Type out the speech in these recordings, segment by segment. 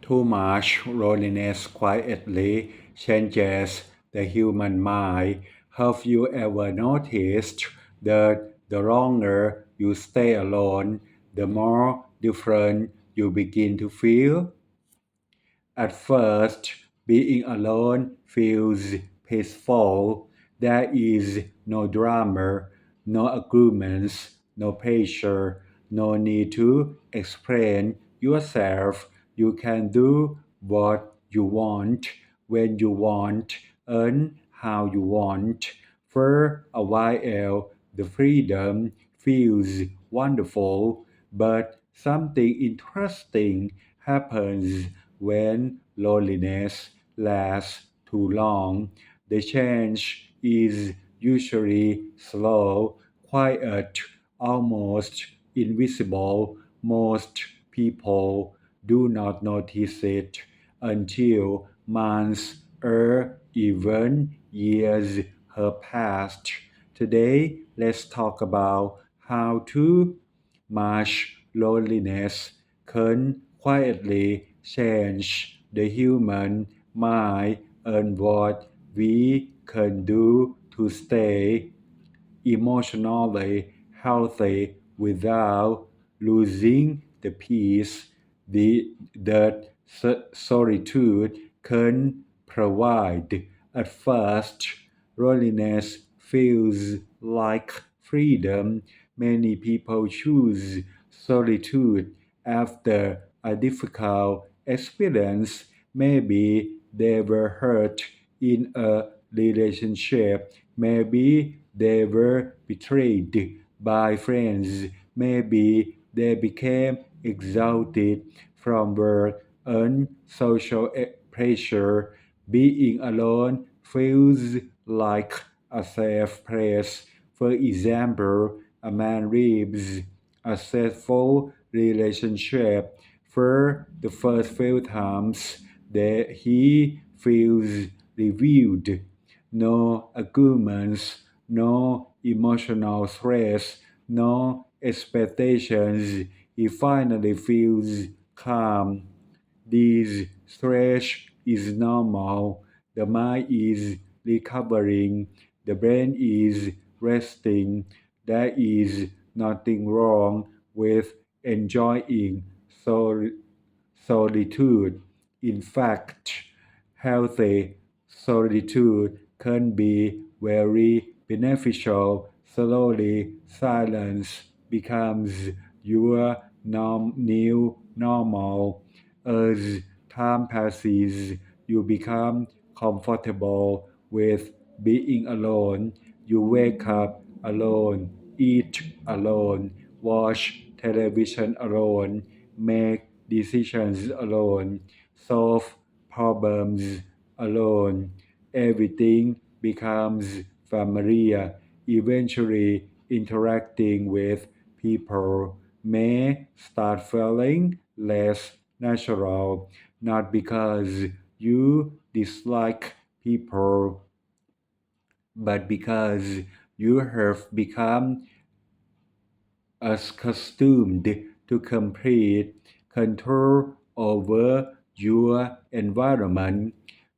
Too much loneliness quietly changes the human mind. Have you ever noticed that the longer you stay alone, the more different you begin to feel? At first, being alone feels peaceful. There is no drama, no arguments, no pressure, no need to explain yourself. You can do what you want, when you want, and how you want. For a while, the freedom feels wonderful, but something interesting happens when loneliness lasts too long. The change is usually slow, quiet, almost invisible. Most people do not notice it until months or even years have passed. Today, let's talk about how to much loneliness can quietly change the human mind and what we can do to stay emotionally healthy without losing the peace that solitude can provide. At first, loneliness feels like freedom. Many people choose solitude after a difficult experience. Maybe they were hurt in a relationship. Maybe they were betrayed by friends. Maybe they became exhausted from work and social pressure. Being alone feels like a safe place. For example, a man leaves a successful relationship for the first few times that he feels revealed. No arguments, no emotional stress, no expectations. He finally feels calm. This stretch is normal. The mind is recovering. The brain is resting. There is nothing wrong with enjoying sol- solitude. In fact, healthy solitude can be very beneficial. Slowly, silence becomes your new normal. As time passes, you become comfortable with being alone. You wake up alone, eat alone, watch television alone, make decisions alone, solve problems alone. Everything becomes familiar. Eventually, interacting with people may start feeling less natural, not because you dislike people, but because you have become accustomed to complete control over your environment.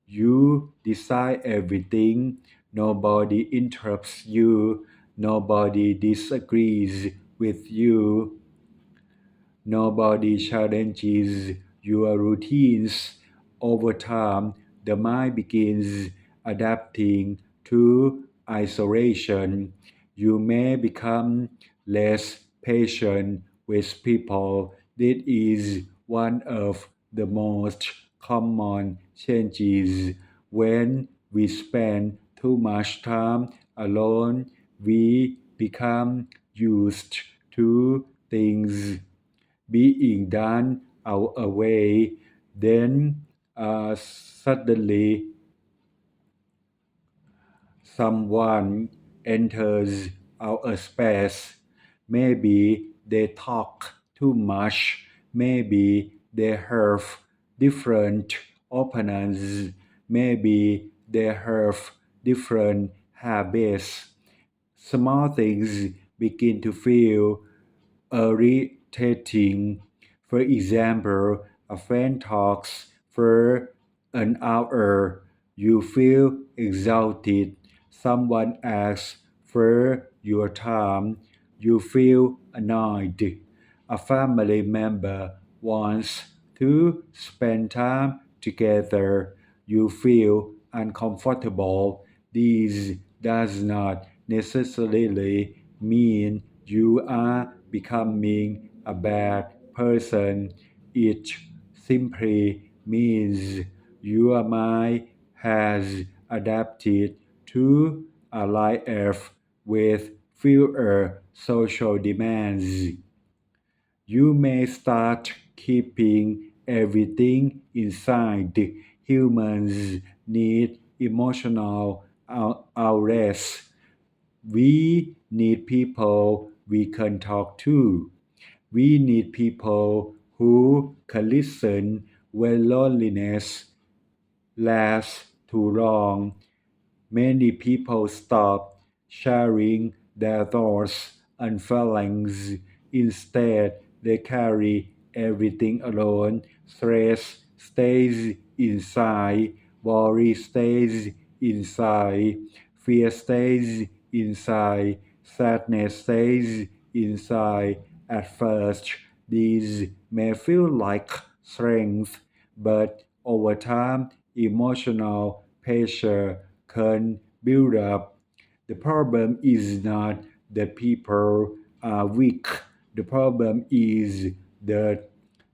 You decide everything. Nobody interrupts you. Nobody disagrees with you. Nobody challenges your routines. Over time, the mind begins adapting to isolation. You may become less patient with people. This is one of the most common changes. When we spend too much time alone, we become used to things being done our way, then suddenly someone enters our space. Maybe they talk too much. Maybe they have different opinions. Maybe they have different habits. Small things begin to feel irritating. For example, A friend talks for an hour. You feel exhausted. Someone asks for your time. You feel annoyed. A family member wants to spend time together. You feel uncomfortable. This does not necessarily mean you are becoming a bad person. It simply means your mind has adapted to a life with fewer social demands. You may start keeping everything inside. Humans need emotional outlets. We need people we can talk to. We need people who can listen when loneliness lasts too long. Many people stop sharing their thoughts and feelings. Instead, they carry everything alone. Stress stays inside, worry stays inside, fear stays inside, sadness stays inside. At first, these may feel like strength, but over time, emotional pressure can build up. The problem is not that people are weak. The problem is that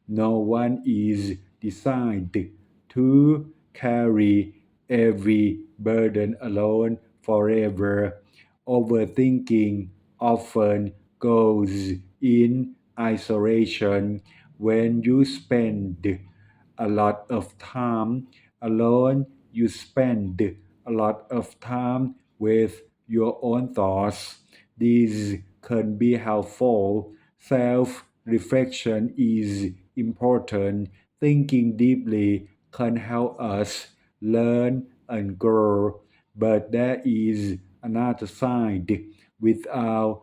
no one is designed to carry every burden alone forever. Overthinking often goes in isolation. When you spend a lot of time alone, you spend a lot of time with your own thoughts. These can be helpful. Self reflection is important. Thinking deeply can help us learn and grow. But there is another side. Without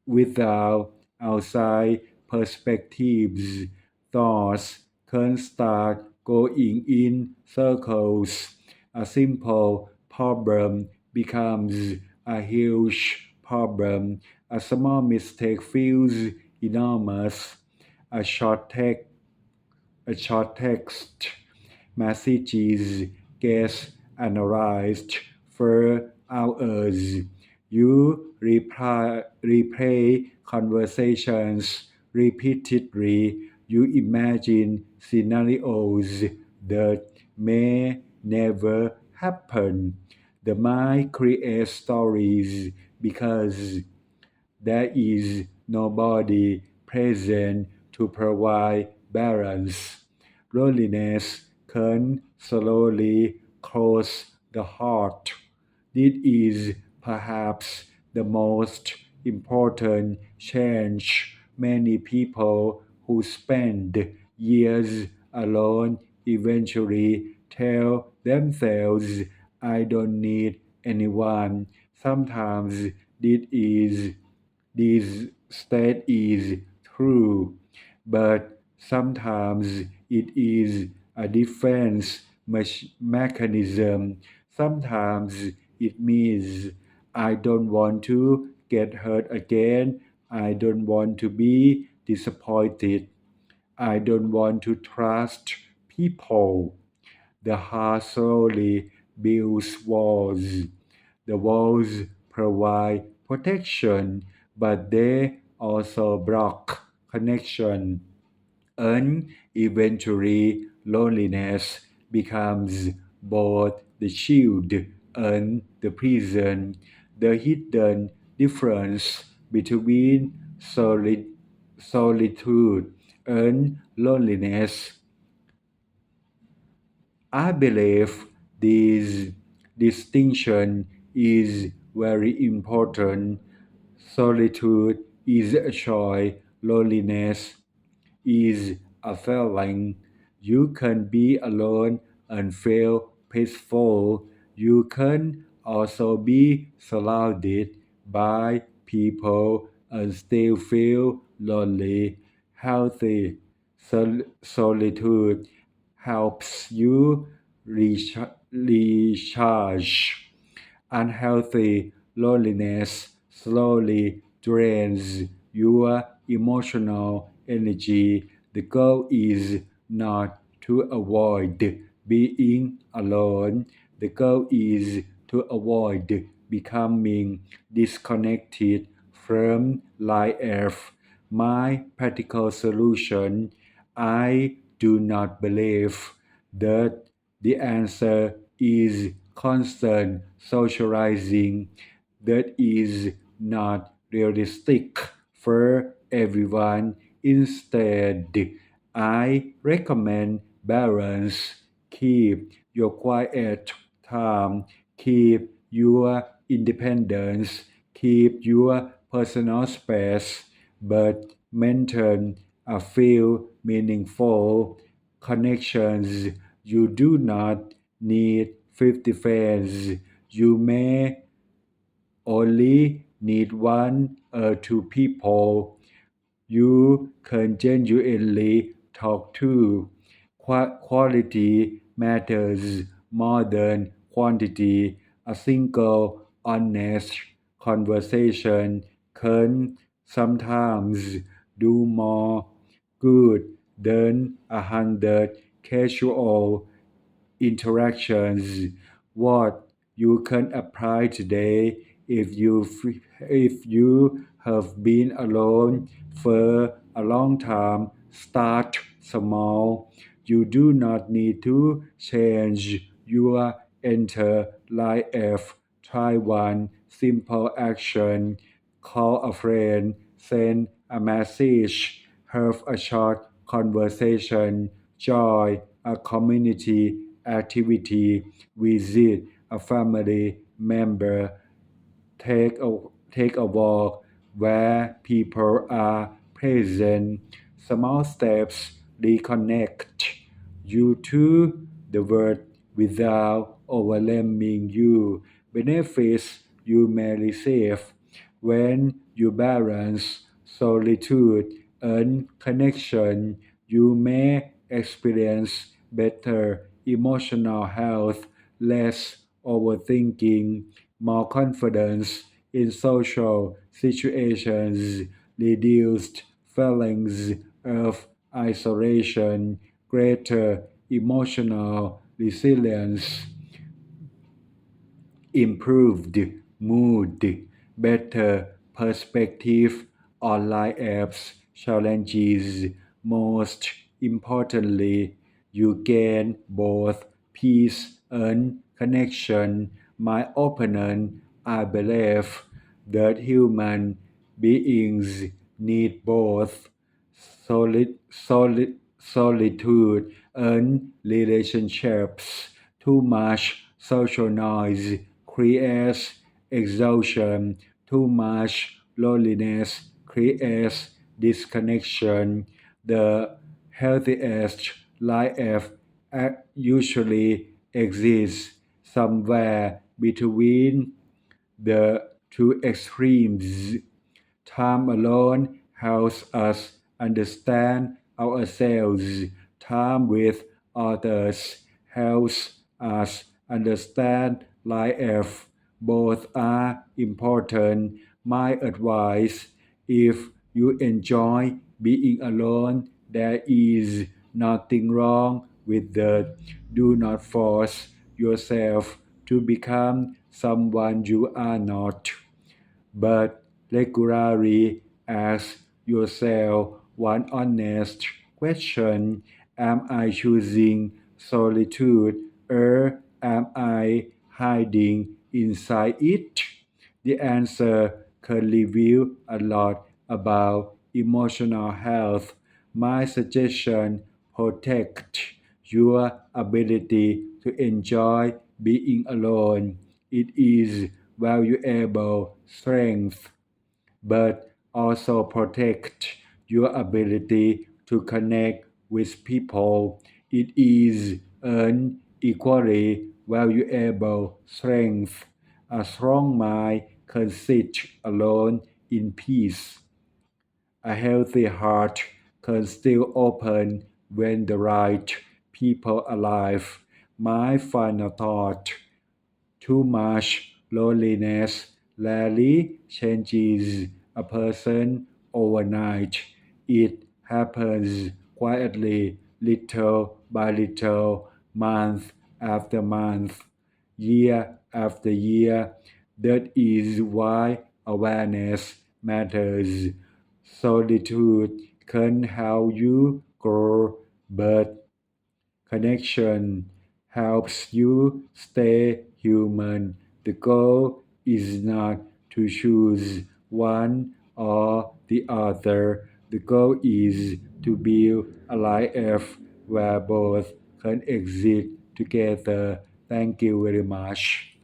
without outside perspectives, thoughts can start going in circles. A simple problem becomes a huge problem. A small mistake feels enormous. A short text a short text messages get analyzed for hours. You replay conversations repeatedly. You imagine scenarios that may never happen. The mind creates stories because there is nobody present to provide balance. Loneliness can slowly close the heart. This is perhaps the most important change. Many people who spend years alone eventually tell themselves, I don't need anyone. Sometimes this state is true, but sometimes it is a defense mechanism. Sometimes it means I don't want to get hurt again. I don't want to be disappointed. I don't want to trust people. The heart slowly builds walls. The walls provide protection, but they also block connection. And eventually, loneliness becomes both the shield and the prison. The hidden difference between solitude and loneliness, I believe this distinction is very important. Solitude is a choice, loneliness is a feeling. You can be alone and feel peaceful. You can also be surrounded by people and still feel lonely. Healthy Solitude helps you recharge. Unhealthy loneliness slowly drains your emotional energy. The goal is not to avoid being alone. The goal is to avoid becoming disconnected from life. My practical solution: I do not believe that the answer is constant socializing. That is not realistic for everyone. Instead, I recommend balance. Keep your quiet time, keep your independence, keep your personal space, but maintain a few meaningful connections. You do not need 50 friends. You may only need one or two people you can genuinely talk to. Quality matters more than quantity. A single honest conversation can sometimes do more good than 100 casual interactions. What you can apply today: if you have been alone for a long time, start small. You do not need to change your entire life. Try one simple action: call a friend, send a message, have a short conversation, join a community activity, visit a family member, take a, take a walk where people are present. Small steps reconnect you to the world without overwhelming you. Benefits you may receive: when you balance solitude and connection, you may experience better emotional health, less overthinking, more confidence in social situations, reduced feelings of isolation, greater emotional resilience, improved mood, better perspective on life's challenges. Most importantly, you gain both peace and connection. My opinion: I believe that human beings need both solitude and relationships. Too much social noise creates exhaustion. Too much loneliness creates disconnection. The healthiest life usually exists somewhere between the two extremes. Time alone helps us understand ourselves. Time with others helps us understand life. Both are important. My advice: if you enjoy being alone, there is nothing wrong with that. Do not force yourself to become someone you are not, but regularly ask yourself one honest question: am I choosing solitude, or am I hiding inside it? The answer can reveal a lot about emotional health. My suggestion: protect your ability to enjoy being alone. It is valuable strength, but also protect your ability to connect with people. It is an equally valuable strength. A strong mind can sit alone in peace. A healthy heart can still open when the right people arrive. My final thought: too much loneliness rarely changes a person overnight. It happens quietly, little by little, month after month, year after year. That is why awareness matters. Solitude can help you grow, but connection helps you stay human. The goal is not to choose one or the other. The goal is to build a life where both can exist together. Thank you very much.